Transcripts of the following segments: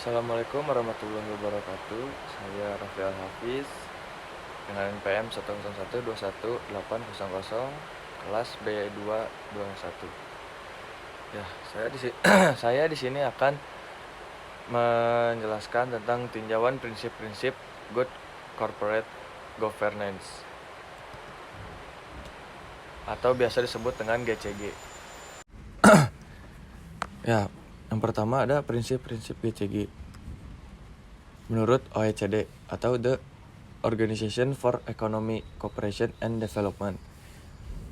Assalamualaikum warahmatullahi wabarakatuh. Saya Rafael Hafiz dengan NPM 101218180 kelas B221. Ya, saya di sini akan menjelaskan tentang tinjauan prinsip-prinsip good corporate governance atau biasa disebut dengan GCG. Ya, yang pertama ada prinsip-prinsip GCG. Menurut OECD atau The Organization for Economic Cooperation and Development.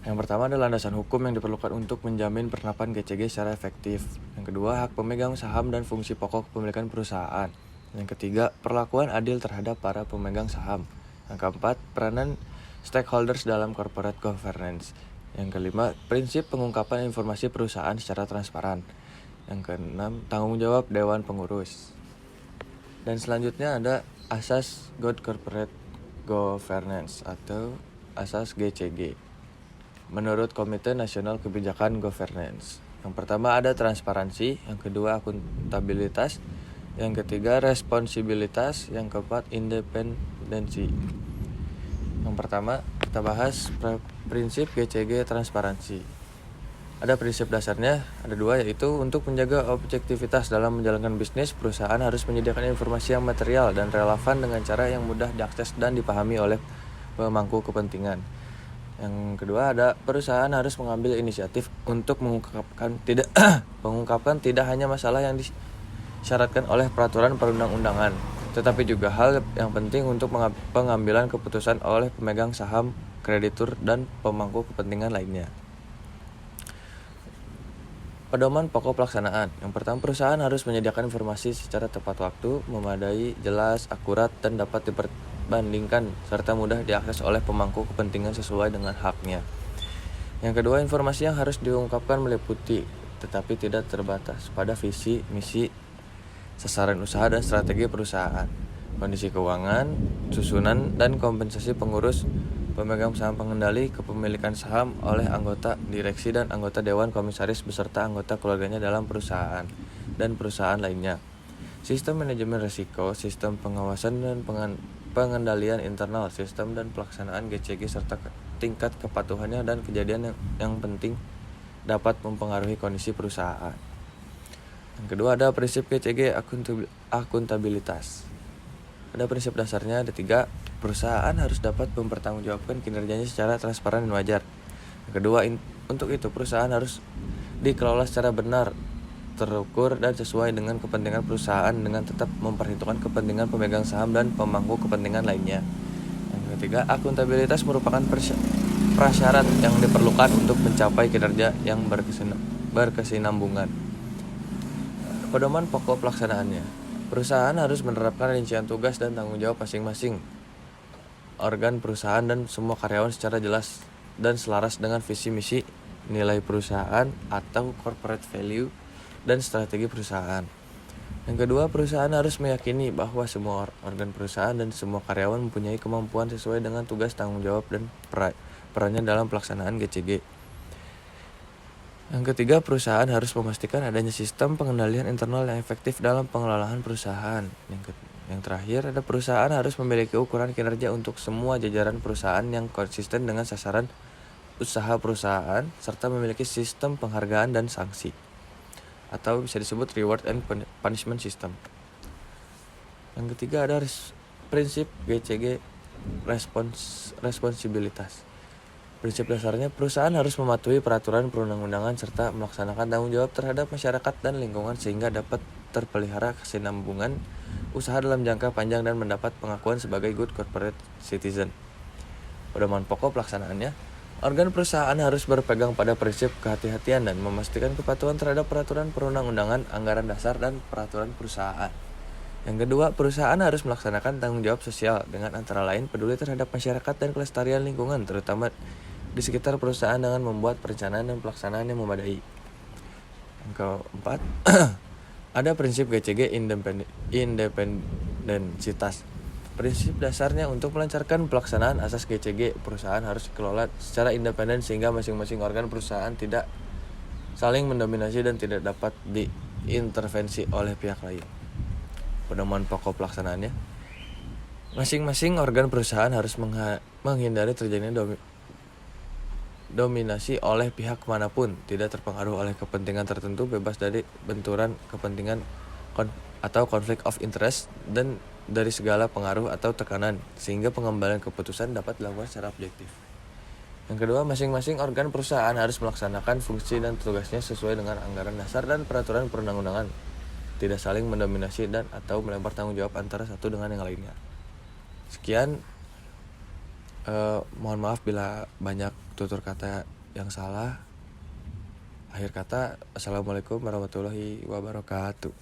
Yang pertama adalah landasan hukum yang diperlukan untuk menjamin penerapan GCG secara efektif. Yang kedua, hak pemegang saham dan fungsi pokok kepemilikan perusahaan. Yang ketiga, perlakuan adil terhadap para pemegang saham. Yang keempat, peranan stakeholders dalam corporate governance. Yang kelima, prinsip pengungkapan informasi perusahaan secara transparan. Yang keenam, tanggung jawab dewan pengurus. Dan selanjutnya ada asas good corporate governance atau asas GCG. Menurut Komite Nasional Kebijakan Governance. Yang pertama ada transparansi, yang kedua akuntabilitas, yang ketiga responsibilitas, yang keempat independensi. Yang pertama kita bahas prinsip GCG transparansi. Ada prinsip dasarnya, ada dua, yaitu untuk menjaga objektivitas dalam menjalankan bisnis, perusahaan harus menyediakan informasi yang material dan relevan dengan cara yang mudah diakses dan dipahami oleh pemangku kepentingan. Yang kedua ada perusahaan harus mengambil inisiatif untuk mengungkapkan tidak hanya masalah yang disyaratkan oleh peraturan perundang-undangan, tetapi juga hal yang penting untuk pengambilan keputusan oleh pemegang saham, kreditur, dan pemangku kepentingan lainnya. Pedoman pokok pelaksanaan. Yang pertama, perusahaan harus menyediakan informasi secara tepat waktu, memadai, jelas, akurat, dan dapat diperbandingkan serta mudah diakses oleh pemangku kepentingan sesuai dengan haknya. Yang kedua, informasi yang harus diungkapkan meliputi tetapi tidak terbatas pada visi, misi, sasaran usaha dan strategi perusahaan, kondisi keuangan, susunan dan kompensasi pengurus, pemegang saham, pengendali kepemilikan saham oleh anggota direksi dan anggota dewan komisaris beserta anggota keluarganya dalam perusahaan dan perusahaan lainnya. Sistem manajemen risiko, sistem pengawasan dan pengendalian internal, sistem dan pelaksanaan GCG serta tingkat kepatuhannya dan kejadian yang penting dapat mempengaruhi kondisi perusahaan. Yang kedua ada prinsip GCG akuntabilitas. Ada prinsip dasarnya ada 3. Perusahaan harus dapat mempertanggungjawabkan kinerjanya secara transparan dan wajar. Yang kedua, untuk itu perusahaan harus dikelola secara benar, terukur dan sesuai dengan kepentingan perusahaan dengan tetap memperhitungkan kepentingan pemegang saham dan pemangku kepentingan lainnya. Yang ketiga, akuntabilitas merupakan prasyarat yang diperlukan untuk mencapai kinerja yang berkesinambungan. Pedoman pokok pelaksanaannya. Perusahaan harus menerapkan rincian tugas dan tanggung jawab masing-masing organ perusahaan dan semua karyawan secara jelas dan selaras dengan visi misi, nilai perusahaan atau corporate value dan strategi perusahaan. Yang kedua, perusahaan harus meyakini bahwa semua organ perusahaan dan semua karyawan mempunyai kemampuan sesuai dengan tugas, tanggung jawab dan perannya dalam pelaksanaan GCG. Yang ketiga, perusahaan harus memastikan adanya sistem pengendalian internal yang efektif dalam pengelolaan perusahaan. Yang terakhir, ada perusahaan harus memiliki ukuran kinerja untuk semua jajaran perusahaan yang konsisten dengan sasaran usaha perusahaan, serta memiliki sistem penghargaan dan sanksi, atau bisa disebut reward and punishment system. Yang ketiga ada prinsip GCG responsibilitas. Prinsip dasarnya, perusahaan harus mematuhi peraturan perundang-undangan serta melaksanakan tanggung jawab terhadap masyarakat dan lingkungan sehingga dapat terpelihara kesinambungan usaha dalam jangka panjang dan mendapat pengakuan sebagai good corporate citizen. Pedoman pokok pelaksanaannya, organ perusahaan harus berpegang pada prinsip kehati-hatian dan memastikan kepatuhan terhadap peraturan perundang-undangan, anggaran dasar, dan peraturan perusahaan. Yang kedua, perusahaan harus melaksanakan tanggung jawab sosial dengan antara lain peduli terhadap masyarakat dan kelestarian lingkungan, terutama di sekitar perusahaan dengan membuat perencanaan dan pelaksanaan yang memadai. Yang keempat, ada prinsip GCG independensitas. Prinsip dasarnya untuk melancarkan pelaksanaan asas GCG, perusahaan harus dikelola secara independen sehingga masing-masing organ perusahaan tidak saling mendominasi dan tidak dapat diintervensi oleh pihak lain. Pedoman pokok pelaksanaannya, masing-masing organ perusahaan harus menghindari terjadinya dominasi oleh pihak manapun, tidak terpengaruh oleh kepentingan tertentu, bebas dari benturan kepentingan atau konflik of interest, dan dari segala pengaruh atau tekanan, sehingga pengembalian keputusan dapat dilakukan secara objektif. Yang kedua, masing-masing organ perusahaan harus melaksanakan fungsi dan tugasnya sesuai dengan anggaran dasar dan peraturan perundang-undangan, tidak saling mendominasi dan atau melempar tanggung jawab antara satu dengan yang lainnya. Sekian, mohon maaf bila banyak tutur kata yang salah. Akhir kata, assalamualaikum warahmatullahi wabarakatuh.